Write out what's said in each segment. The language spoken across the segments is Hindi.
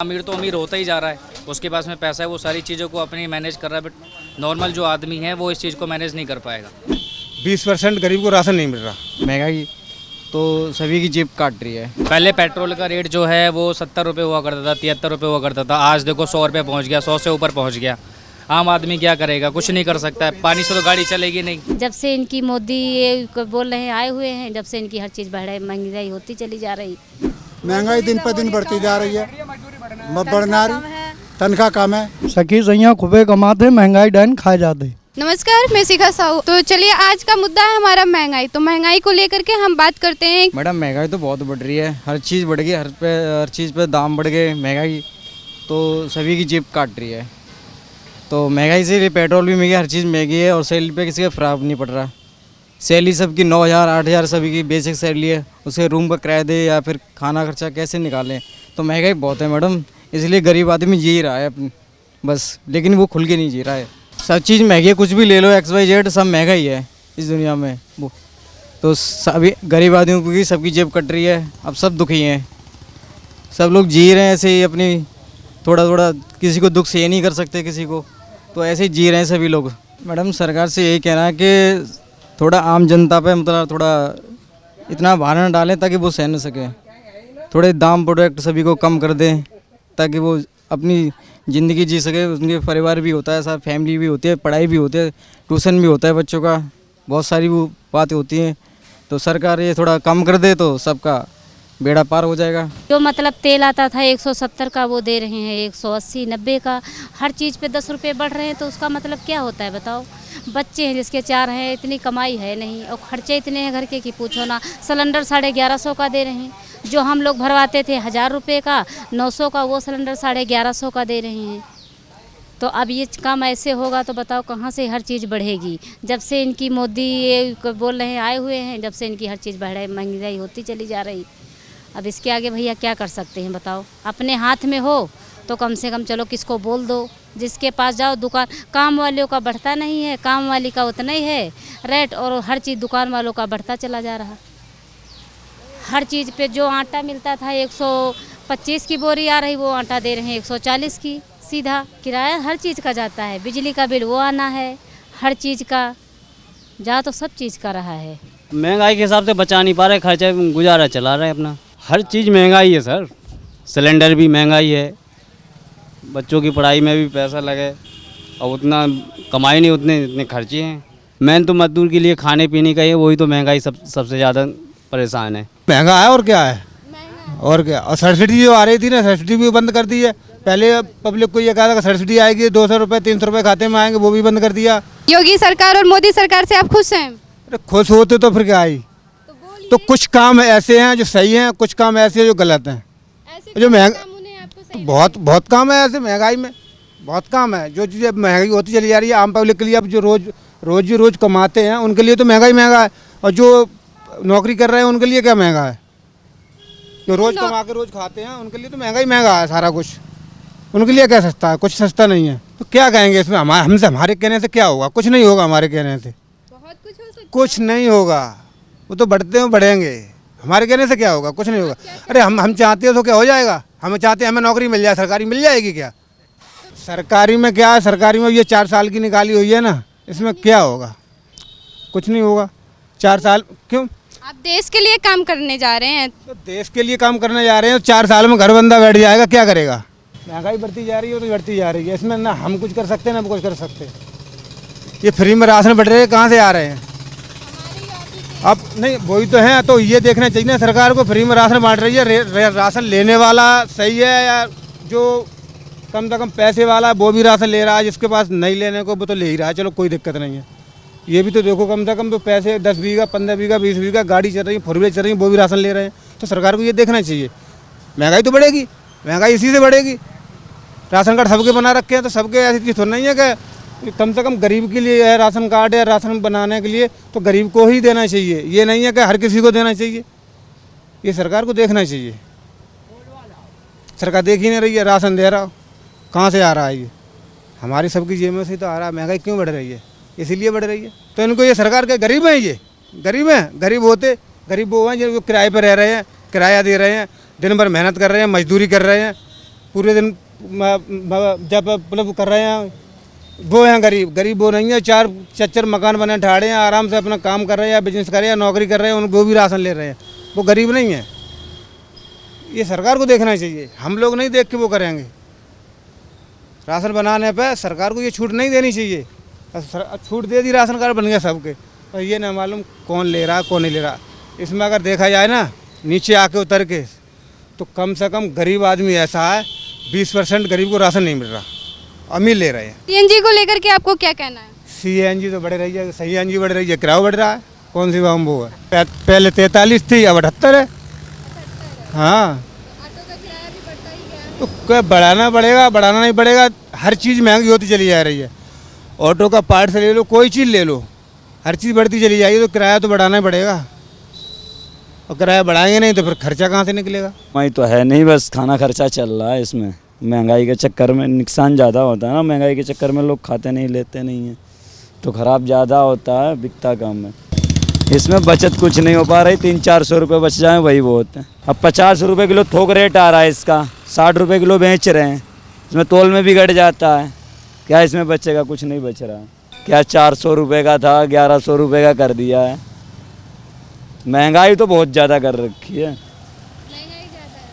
अमीर तो अमीर होता ही जा रहा है, उसके पास में पैसा है, वो सारी चीज़ों को अपनी मैनेज कर रहा है, बट नॉर्मल जो आदमी है वो इस चीज़ को मैनेज नहीं कर पाएगा। 20% गरीब को राशन नहीं मिल रहा। महंगाई तो सभी की जेब काट रही है। पहले पेट्रोल का रेट जो है वो 70 रुपये हुआ करता था, 73 रुपये हुआ करता था, आज देखो 100 रुपये पहुँच गया, 100 से ऊपर पहुँच गया। आम आदमी क्या करेगा, कुछ नहीं कर सकता है, पानी से तो गाड़ी चलेगी नहीं। जब से इनकी मोदी ये बोल रहे हैं आए हुए हैं, जब से इनकी हर चीज़ बढ़ रही, महंगाई होती चली जा रही। महंगाई दिन पर दिन बढ़ती जा रही है, बढ़ना रही, तनख्वाह कम है। सखी सैया खुबे कमाते, महंगाई डाइन खाए जाते। नमस्कार, मैं शिखा साहू। तो चलिए आज का मुद्दा है हमारा महंगाई। तो महंगाई को लेकर के हम बात करते हैं। मैडम महंगाई तो बहुत बढ़ रही है, हर चीज़ बढ़ गई, हर चीज़ पे दाम बढ़ गए। महंगाई तो सभी की जेब काट रही है। तो महंगाई से पेट्रोल भी महंगी, हर चीज़ महंगी है और सैलरी पे किसी का फराब नहीं पड़ रहा। सैलरी सबकी 9,000 8,000 सभी की बेसिक सैलरी है, उसे रूम का किराया दे या फिर खाना खर्चा कैसे निकालें। तो महंगाई बहुत है मैडम, इसलिए गरीब आदमी जी रहा है अपनी बस, लेकिन वो खुल के नहीं जी रहा है। सब चीज़ महंगी है, कुछ भी ले लो, XYZ सब महंगा ही है इस दुनिया में। वो तो सभी गरीब आदमियों की सबकी जेब कट रही है, अब सब दुखी हैं, सब लोग जी रहे हैं ऐसे ही अपनी, थोड़ा थोड़ा, किसी को दुख से ये नहीं कर सकते किसी को, तो ऐसे ही जी रहे हैं सभी लोग। मैडम सरकार से यही कहना है कि थोड़ा आम जनता पे मतलब थोड़ा इतना भार न डालें ताकि वो सह न सके। थोड़े दाम प्रोडक्ट सभी को कम कर दें ताकि वो अपनी ज़िंदगी जी सके। उनके परिवार भी होता है, साथ फैमिली भी होती है, पढ़ाई भी होती है, ट्यूशन भी होता है बच्चों का, बहुत सारी वो बातें होती हैं। तो सरकार ये थोड़ा कम कर दे तो सबका बेड़ा पार हो जाएगा। जो मतलब तेल आता था 170 का वो दे रहे हैं 180 90 का, हर चीज़ पे 10 रुपये बढ़ रहे हैं। तो उसका मतलब क्या होता है बताओ। बच्चे हैं जिसके 4 हैं, इतनी कमाई है नहीं और खर्चे इतने हैं घर के कि पूछो ना। सिलेंडर 1150 का दे रहे हैं, जो हम लोग भरवाते थे 1000 रुपये का, 900 का, वो सिलेंडर 1150 का दे रहे हैं। तो अब ये काम ऐसे होगा तो बताओ कहाँ से हर चीज़ बढ़ेगी। जब से इनकी मोदी ये बोल रहे हैं आए हुए हैं, जब से इनकी हर चीज़ बढ़ रही, महंगाई होती चली जा रही। अब इसके आगे भैया क्या कर सकते हैं बताओ। अपने हाथ में हो तो कम से कम चलो किसको बोल दो, जिसके पास जाओ दुकान, काम वालों का बढ़ता नहीं है, काम वाली का उतना ही है रेट, और हर चीज़ दुकान वालों का बढ़ता चला जा रहा। हर चीज़ पे जो आटा मिलता था 125 की बोरी आ रही, वो आटा दे रहे हैं 140 की। सीधा किराया हर चीज़ का जाता है, बिजली का बिल वो आना है, हर चीज़ का जा तो सब चीज़ का रहा है। महंगाई के हिसाब से बचा नहीं पा रहे, खर्चा गुजारा चला रहे अपना। हर चीज़ महंगाई है सर, सिलेंडर भी महंगाई है, बच्चों की पढ़ाई में भी पैसा लगे और उतना कमाई नहीं, इतने खर्चे हैं। मेन तो मजदूर के लिए खाने पीने का ही है, वही तो महंगाई सबसे ज़्यादा परेशान है। महंगा है और क्या है, और क्या। और सब्सिडी जो आ रही थी ना, सब्सिडी भी बंद कर दी है। पहले पब्लिक को ये कहा था कि सब्सिडी आएगी 200 रुपये 300 रुपये खाते में आएंगे, वो भी बंद कर दिया। योगी सरकार और मोदी सरकार से आप खुश हैं? अरे खुश होते तो फिर क्या आई। तो कुछ काम ऐसे हैं जो सही हैं, कुछ काम ऐसे हैं जो गलत हैं। जो महंगा बहुत काम है ऐसे, महंगाई में बहुत काम है। जो चीज़ें महंगाई होती चली जा रही है आम पब्लिक के लिए, अब जो रोज कमाते हैं उनके लिए तो महंगा है, और जो नौकरी कर रहे हैं उनके लिए क्या महंगा है। जो रोज कमा के रोज खाते हैं उनके लिए तो महंगा है सारा कुछ। उनके लिए क्या सस्ता है, कुछ सस्ता नहीं है। तो क्या कहेंगे इसमें, हमारे कहने से क्या होगा, कुछ नहीं होगा। हमारे कहने से बहुत कुछ हो सकता है। कुछ नहीं होगा, वो तो बढ़ते हैं बढ़ेंगे, हमारे कहने से क्या होगा, कुछ नहीं होगा। अरे हम चाहते हो तो क्या हो जाएगा। हम चाहते हैं हमें नौकरी मिल जाए, सरकारी मिल जाएगी क्या। सरकारी में क्या है, सरकारी में ये 4 साल की निकाली हुई है ना, इसमें क्या होगा, कुछ नहीं होगा। 4 साल क्यों, आप देश के लिए काम करने जा रहे हैं। तो देश के लिए काम करने जा रहे हैं, 4 साल में घर बंदा बैठ जाएगा, क्या करेगा। महंगाई बढ़ती जा रही है तो बढ़ती जा रही है, इसमें ना हम कुछ कर सकते हैं ना कुछ कर सकते। ये फ्री में राशन बढ़ रहे हैं, कहाँ से आ रहे हैं। अब नहीं वही तो है, तो ये देखना चाहिए ना सरकार को, फ्री में राशन बांट रही है, राशन लेने वाला सही है या जो कम से कम पैसे वाला है वो भी राशन ले रहा है, जिसके पास नहीं लेने को वो तो ले ही रहा है, चलो कोई दिक्कत नहीं है। ये भी तो देखो कम से कम तो पैसे 10 बीघा 15 बीघा 20 बीघा गाड़ी चल रही है, 4 व्हीलर चल रही है, वो भी राशन ले रहे हैं। तो सरकार को ये देखना चाहिए। महंगाई तो बढ़ेगी, महंगाई इसी से बढ़ेगी। राशन कार्ड सबके बना रखे हैं, तो सबके ऐसी चीज़ थोड़ी नहीं है कि कम से कम गरीब के लिए है राशन कार्ड है, राशन बनाने के लिए तो गरीब को ही देना चाहिए। ये नहीं है कि हर किसी को देना चाहिए, ये सरकार को देखना चाहिए। सरकार देख ही नहीं रही है, राशन दे रहा हो, कहाँ से आ रहा है ये, हमारी सबकी जेब में से तो आ रहा है। महंगाई क्यों बढ़ रही है, इसीलिए बढ़ रही है। तो इनको ये सरकार के गरीब हैं, ये गरीब हैं, गरीब वो हैं जो किराए पर रह रहे हैं, किराया दे रहे हैं, दिन भर मेहनत कर रहे हैं, मजदूरी कर रहे हैं, पूरे दिन जब मतलब कर रहे हैं, वो हैं गरीब वो नहीं है। चार मकान बने ठाड़े हैं, आराम से अपना काम कर रहे हैं, या बिजनेस कर रहे हैं, या नौकरी कर रहे हैं, उनको भी राशन ले रहे हैं। वो गरीब नहीं है। ये सरकार को देखना चाहिए, हम लोग नहीं देख के वो करेंगे। राशन बनाने पे सरकार को ये छूट नहीं देनी चाहिए। छूट दे दी, राशन कार्ड बन गया सबके, और ये ना मालूम कौन ले रहा कौन नहीं ले रहा। इसमें अगर देखा जाए ना, नीचे आके उतर के, तो कम से कम गरीब आदमी ऐसा है 20% गरीब को राशन नहीं मिल रहा, अमीर ले रहे हैं। सीएनजी को लेकर के आपको क्या कहना है? सीएनजी तो बढ़ रही है, सीएनजी बढ़ रही है, किराया बढ़ रहा है। कौन सी वो है? पहले 43 थी, अब 78 है। हाँ, ऑटो का किराया भी बढ़ता ही गया है। तो क्या बढ़ाना पड़ेगा, बढ़ाना नहीं पड़ेगा। हर चीज़ महंगी होती चली जा रही है। ऑटो का पार्ट से ले लो, कोई चीज़ ले लो, हर चीज़ बढ़ती चली जाएगी, तो किराया तो बढ़ाना ही पड़ेगा। और किराया बढ़ाएंगे नहीं तो फिर खर्चा कहाँ से निकलेगा? महंगाई तो है नहीं, बस खाना खर्चा चल रहा है। इसमें महंगाई के चक्कर में नुकसान ज़्यादा होता है ना। महंगाई के चक्कर में लोग खाते नहीं, लेते नहीं हैं, तो ख़राब ज़्यादा होता है, बिकता कम है। इसमें बचत कुछ नहीं हो पा रही। 300-400 रुपये बच जाए वही बहुत है। अब 50 रुपये किलो थोक रेट आ रहा है इसका, 60 रुपये किलो बेच रहे हैं। इसमें तोल में भी घट जाता है। क्या इसमें बचेगा? कुछ नहीं बच रहा। क्या 400 रुपये का था 1100 रुपये का कर दिया है। महंगाई तो बहुत ज़्यादा कर रखी है।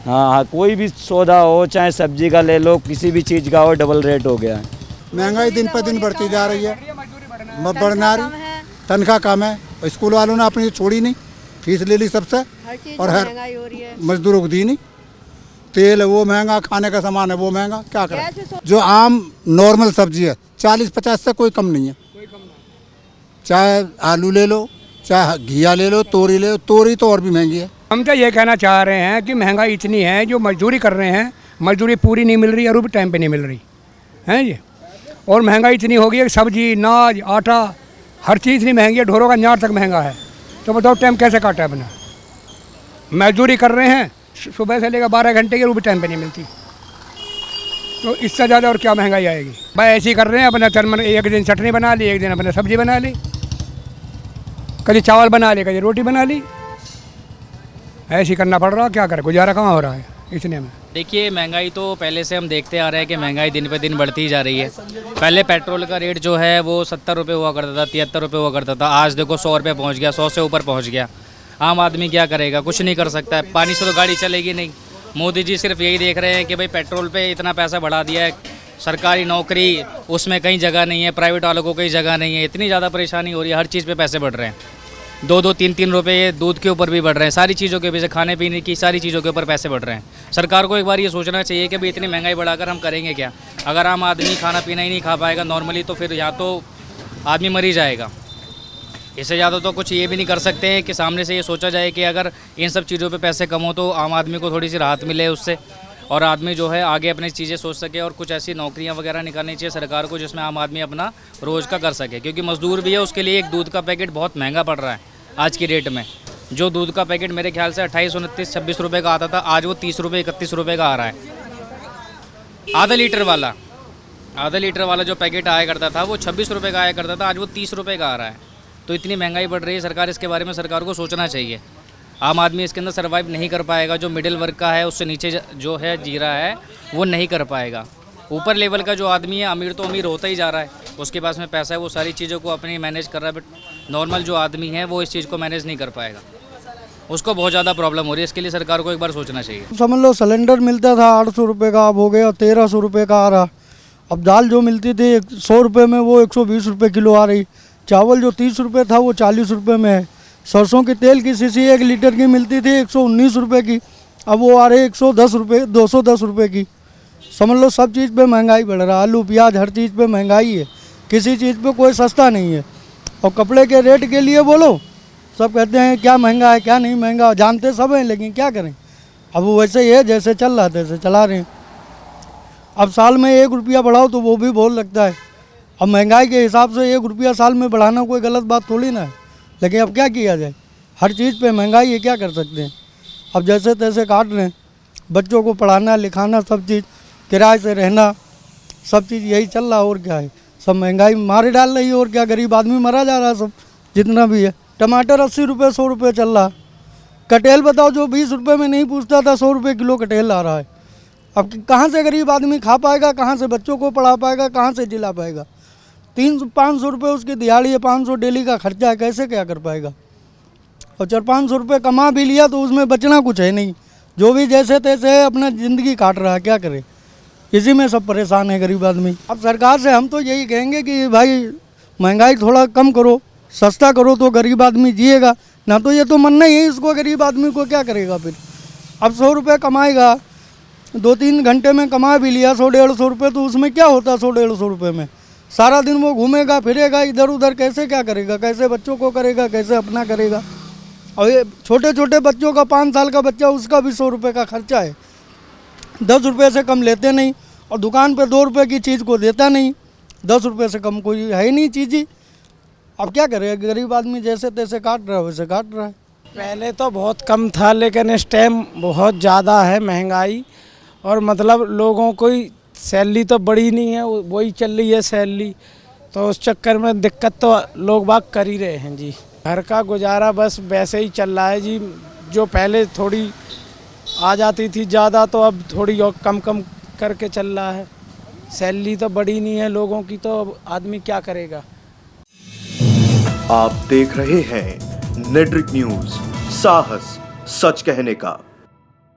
हाँ, कोई भी सौदा हो, चाहे सब्जी का ले लो, किसी भी चीज़ का हो, डबल रेट हो गया है। महंगाई दिन पर दिन बढ़ती जा रही है, बढ़ना रही। तनख्वाह कम है, स्कूल वालों ने अपनी छोड़ी नहीं, फीस ले ली सबसे, और हर मजदूरों को दी नहीं। तेल है वो महंगा, खाने का सामान है वो महंगा, क्या करें? जो आम नॉर्मल सब्जी है 40-50 से कोई कम नहीं है। चाहे आलू ले लो, चाहे घिया ले लो, तोरी ले लो, तोरी तो और भी महंगी है। हम तो ये कहना चाह रहे हैं कि महंगाई इतनी है, जो मजदूरी कर रहे हैं मजदूरी पूरी नहीं मिल रही और वो भी टाइम पे नहीं मिल रही है जी। और महंगाई इतनी हो गई है, सब्जी, अनाज, आटा, हर चीज़ इतनी महंगी है, ढोरों का न्यार तक महंगा है। तो बताओ टाइम कैसे काटा है अपना? मजदूरी कर रहे हैं सुबह से लेकर 12 घंटे की, वो भी टाइम पे नहीं मिलती। तो इससे ज़्यादा और क्या महंगाई आएगी? भाई ऐसे ही कर रहे हैं अपना चरमन, एक दिन चटनी बना ली, एक दिन अपने सब्जी बना ली, कभी चावल बना ली, कभी रोटी बना ली। ऐसे ही करना पड़ रहा, क्या करें, गुजारा कहाँ हो रहा है इतने में। देखिए, महंगाई तो पहले से हम देखते आ रहे हैं कि महंगाई दिन पे दिन बढ़ती ही जा रही है। पहले पेट्रोल का रेट जो है वो 70 रुपये हुआ करता था, 73 रुपये हुआ करता था। आज देखो 100 रुपये पहुँच गया, 100 से ऊपर पहुँच गया। आम आदमी क्या करेगा? कुछ नहीं कर सकता है। पानी से तो गाड़ी चलेगी नहीं। मोदी जी सिर्फ यही देख रहे हैं कि भाई पेट्रोल पे इतना पैसा बढ़ा दिया है, सरकारी नौकरी उसमें कहीं जगह नहीं है, प्राइवेट वालों को कहीं जगह नहीं है। इतनी ज़्यादा परेशानी हो रही है, हर चीज़ पे पैसे बढ़ रहे हैं। 2-2, 3-3 रुपये दूध के ऊपर भी बढ़ रहे हैं। सारी चीज़ों के वजह, खाने पीने की सारी चीज़ों के ऊपर पैसे बढ़ रहे हैं। सरकार को एक बार ये सोचना चाहिए कि भाई इतनी महंगाई बढ़ाकर हम करेंगे क्या? अगर आम आदमी खाना पीना ही नहीं खा पाएगा नॉर्मली, तो फिर या तो आदमी मर ही जाएगा। इससे ज़्यादा तो कुछ ये भी नहीं कर सकते हैं कि सामने से ये सोचा जाए कि अगर इन सब चीज़ों पे पैसे कम हो तो आम आदमी को थोड़ी सी राहत मिले उससे, और आदमी जो है आगे अपनी चीज़ें सोच सके। और कुछ ऐसी नौकरियां वगैरह निकालनी चाहिए सरकार को जिसमें आम आदमी अपना रोज़ का कर सके, क्योंकि मजदूर भी है, उसके लिए एक दूध का पैकेट बहुत महंगा पड़ रहा है आज की डेट में। जो दूध का पैकेट मेरे ख्याल से 28, 29, 26 रुपये का आता था, आज वो 30 रुपये, 31 रुपये का आ रहा है। आधा लीटर वाला जो पैकेट आया करता था वो 26 रुपये का आया करता था, आज वो 30 रुपये का आ रहा है। तो इतनी महंगाई बढ़ रही है, सरकार इसके बारे में सरकार को सोचना चाहिए। आम आदमी इसके अंदर सर्वाइव नहीं कर पाएगा। जो मिडिल वर्ग का है, उससे नीचे जो है जी रहा है, वो नहीं कर पाएगा। ऊपर लेवल का जो आदमी है, अमीर तो अमीर होता ही जा रहा है, उसके पास में पैसा है, वो सारी चीज़ों को अपनी मैनेज कर रहा है। बट नॉर्मल जो आदमी है वो इस चीज़ को मैनेज नहीं कर पाएगा, उसको बहुत ज़्यादा प्रॉब्लम हो रही है। इसके लिए सरकार को एक बार सोचना चाहिए। समझ लो सिलेंडर मिलता था 800 रुपये का, अब हो गया 1300 रुपये का आ रहा। अब दाल जो मिलती थी 100 रुपये में, वो 120 रुपये किलो आ रही। चावल जो 30 रुपये था वो 40 रुपये में है। सरसों के तेल की शीशी 1 लीटर की मिलती थी 119 रुपये की, अब वो आ रही 110 रुपये, 210 रुपये की। समझ लो सब चीज़ पे महंगाई बढ़ रहा है। आलू प्याज हर चीज़ पे महंगाई है, किसी चीज़ पे कोई सस्ता नहीं है। और कपड़े के रेट के लिए बोलो, सब कहते हैं क्या महंगा है क्या नहीं महंगा, जानते सब हैं, लेकिन क्या करें। अब वो वैसे ही है, जैसे चल रहा तैसे चला रहे हैं। अब साल में 1 रुपया बढ़ाओ तो वो भी बहुत लगता है। अब महंगाई के हिसाब से 1 रुपया साल में बढ़ाना कोई गलत बात थोड़ी ना है, लेकिन अब क्या किया जाए, हर चीज़ पे महंगाई है, क्या कर सकते हैं। अब जैसे तैसे काट रहे हैं, बच्चों को पढ़ाना लिखाना सब चीज़, किराए से रहना, सब चीज़ यही चल रहा है। और क्या है, सब महंगाई मारे डाल रही है। और क्या, गरीब आदमी मरा जा रहा है सब जितना भी है। टमाटर 80 रुपये 100 रुपये चल रहा है। कटेल बताओ, जो 20 रुपये में नहीं पूछता था 100 रुपये किलो कटेल आ रहा है। अब कहाँ से गरीब आदमी खा पाएगा, कहाँ से बच्चों को पढ़ा पाएगा, कहाँ से जिला पाएगा। 300-500 रुपये उसकी दिहाड़ी है, 500 डेली का खर्चा है, कैसे क्या कर पाएगा। और 400-500 रुपये कमा भी लिया तो उसमें बचना कुछ है नहीं, जो भी जैसे तैसे है अपना ज़िंदगी काट रहा है, क्या करे। इसी में सब परेशान है गरीब आदमी। अब सरकार से हम तो यही कहेंगे कि भाई महंगाई थोड़ा कम करो, सस्ता करो तो गरीब आदमी जिएगा, ना तो ये तो मरना ही है इसको, गरीब आदमी को क्या करेगा फिर। अब 100 रुपये कमाएगा, 2-3 घंटे में कमा भी लिया 100-150 रुपये, तो उसमें क्या होता है 100-150 रुपये में। सारा दिन वो घूमेगा फिरेगा इधर उधर, कैसे क्या करेगा, कैसे बच्चों को करेगा, कैसे अपना करेगा। और ये छोटे छोटे बच्चों का 5 साल का बच्चा, उसका भी 100 रुपये का खर्चा है, 10 रुपये से कम लेते नहीं। और दुकान पे 2 रुपये की चीज़ को देता नहीं, 10 रुपये से कम कोई है ही नहीं चीज़ ही। अब क्या करेगा गरीब आदमी, जैसे तैसे काट रहा है वैसे काट रहा है। पहले तो बहुत कम था, लेकिन इस टाइम बहुत ज़्यादा है महंगाई। और मतलब लोगों को सैलरी तो बड़ी नहीं है, वही चल रही है सैलरी, तो उस चक्कर में दिक्कत तो लोग बाग कर ही रहे हैं जी। घर का गुजारा बस वैसे ही चल रहा है जी, जो पहले थोड़ी आ जाती थी ज़्यादा, तो अब थोड़ी और कम कम करके चल रहा है। सैलरी तो बड़ी नहीं है लोगों की, तो अब आदमी क्या करेगा। आप देख रहे हैं नेट्रिक न्यूज, साहस सच कहने का।